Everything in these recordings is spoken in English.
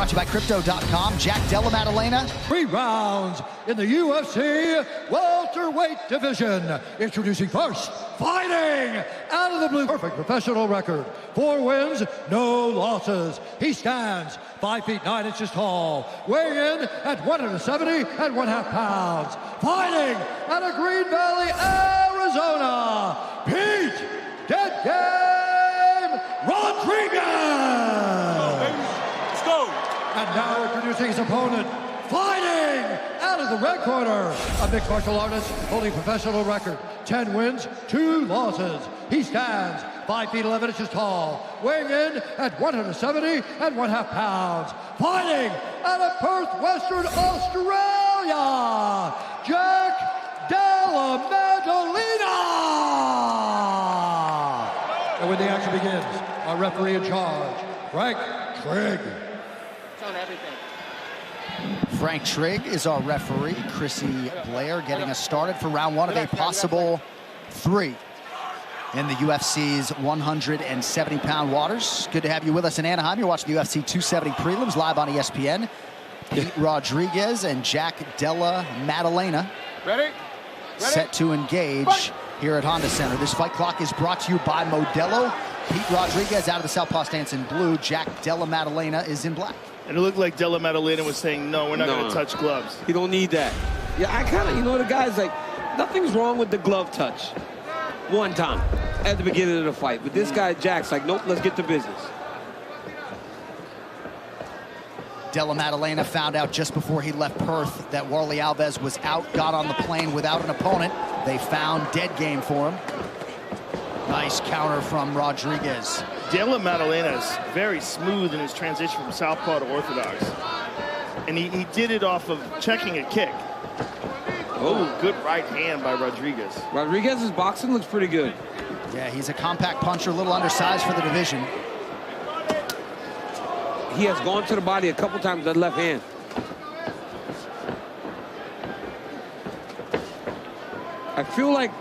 Brought to you by Crypto.com. Jack Della, Maddalena. 3 rounds in the UFC welterweight division. Introducing first, fighting out of the blue. Perfect professional record. 4 wins, no losses. He stands 5 feet 9 inches tall, weighing in at 170 and 1/2 pounds. Fighting out of Green Valley, Arizona, Pete Dead Game Rodriguez. Let's go. And now introducing his opponent, fighting out of the red corner, a mixed martial artist holding professional record, 10 wins, 2 losses. He stands 5 feet 11 inches tall, weighing in at 170 and 1/2 pounds. Fighting out of Perth, Western Australia, Jack Della, Maddalena. And when the action begins, our referee in charge, Frank Trigg. Frank Trigg is our referee. Chrissy Blair getting us started for round 1 of a possible 3 in the UFC's 170-pound waters. Good to have you with us in Anaheim. You're watching the UFC 270 prelims live on ESPN. Pete Rodriguez and Jack Della Maddalena. Ready? Set to engage here at Honda Center. This fight clock is brought to you by Modelo. Pete Rodriguez out of the southpaw stance in blue. Jack Della Maddalena is in black. And it looked like Della Maddalena was saying, no, we're not going to touch gloves. You don't need that. Yeah, I kind of, the guy's like, nothing's wrong with the glove touch. One time at the beginning of the fight. But this guy, Jack's like, nope, let's get to business. Della Maddalena found out just before he left Perth that Warlley Alves was out, got on the plane without an opponent. They found dead game for him. Nice counter from Rodriguez. Della Maddalena is very smooth in his transition from southpaw to orthodox. And he did it off of checking a kick. Oh, good right hand by Rodriguez. Rodriguez's boxing looks pretty good. Yeah, he's a compact puncher, a little undersized for the division. He has gone to the body a couple times with that left hand. I feel like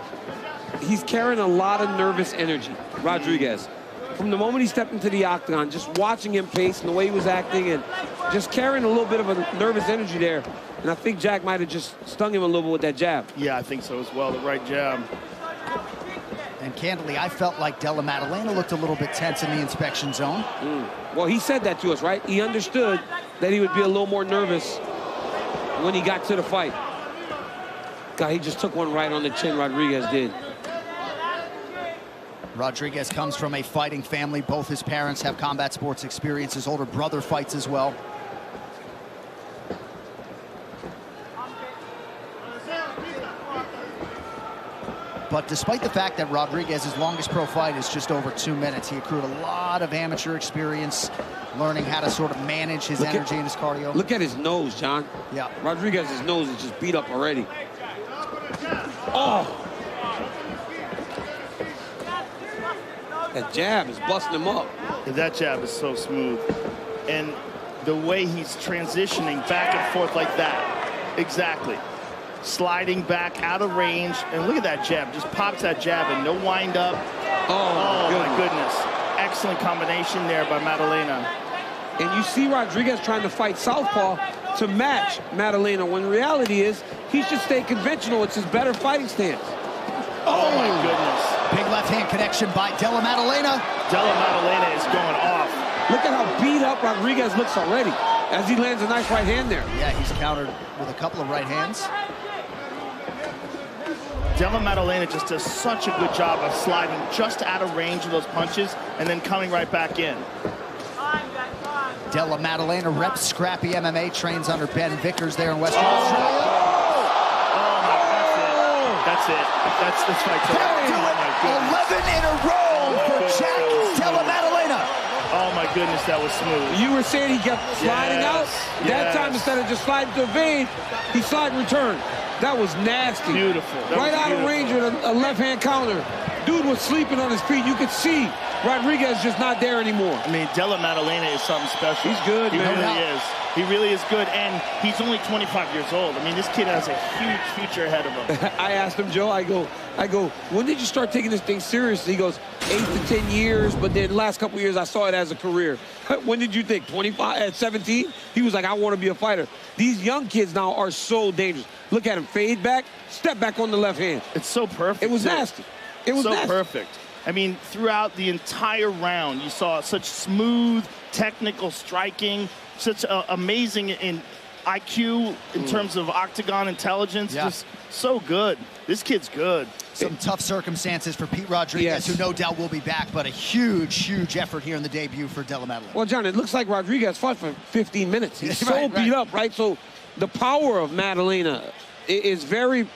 he's carrying a lot of nervous energy, Rodriguez. From the moment he stepped into the octagon, just watching him pace and the way he was acting and just carrying a little bit of a nervous energy there. And I think Jack might have just stung him a little bit with that jab. Yeah, I think so as well, the right jab. And candidly, I felt like Della Maddalena looked a little bit tense in the inspection zone. Well, he said that to us, right? He understood that he would be a little more nervous when he got to the fight. God, he just took one right on the chin, Rodriguez did. Rodriguez comes from a fighting family. Both his parents have combat sports experience. His older brother fights as well. But despite the fact that Rodriguez's longest pro fight is just over 2 minutes, he accrued a lot of amateur experience, learning how to sort of manage his energy and his cardio. Look at his nose, John. Yeah. Rodriguez's nose is just beat up already. Oh! That jab is busting him up. That jab is so smooth. And the way he's transitioning back and forth like that. Exactly. Sliding back out of range. And look at that jab. Just pops that jab and no wind up. Oh my goodness. Excellent combination there by Maddalena. And you see Rodriguez trying to fight southpaw to match Maddalena, when the reality is he should stay conventional. It's his better fighting stance. Oh my goodness. Big left hand connection by Della Maddalena. Della Maddalena is going off. Look at how beat up Rodriguez looks already as he lands a nice right hand there. Yeah, he's countered with a couple of right hands. Della Maddalena just does such a good job of sliding just out of range of those punches and then coming right back in. Della Maddalena reps scrappy MMA, trains under Ben Vickers there in Western Australia. That's it. That's this fight's over. 11 in a row for Jack Della Maddalena. Oh my goodness, that was smooth. You were saying he kept sliding out? That time, instead of just sliding to evade, he slid and return. That was nasty. Beautiful. Right out of range with a left hand counter. Dude was sleeping on his feet. You could see Rodriguez just not there anymore. I mean, Della Maddalena is something special. He's good, He man. really is. He really is good, and he's only 25 years old. I mean, this kid has a huge future ahead of him. I asked him, Joe, I go, when did you start taking this thing seriously? He goes, 8 to 10 years, but then the last couple years I saw it as a career. When did you think? 25, at 17? He was like, I want to be a fighter. These young kids now are so dangerous. Look at him, fade back, step back on the left hand. It's so perfect. It was nasty. It was so nasty. perfect. I mean, throughout the entire round, you saw such smooth, technical striking, such amazing in IQ in terms of octagon intelligence. Yeah. Just so good. This kid's good. Some tough circumstances for Pete Rodriguez, Yes. who no doubt will be back, but a huge, huge effort here in the debut for Della Maddalena. Well, John, it looks like Rodriguez fought for 15 minutes. He's so Right, beat up, right? So the power of Maddalena is very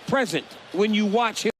present when you watch him.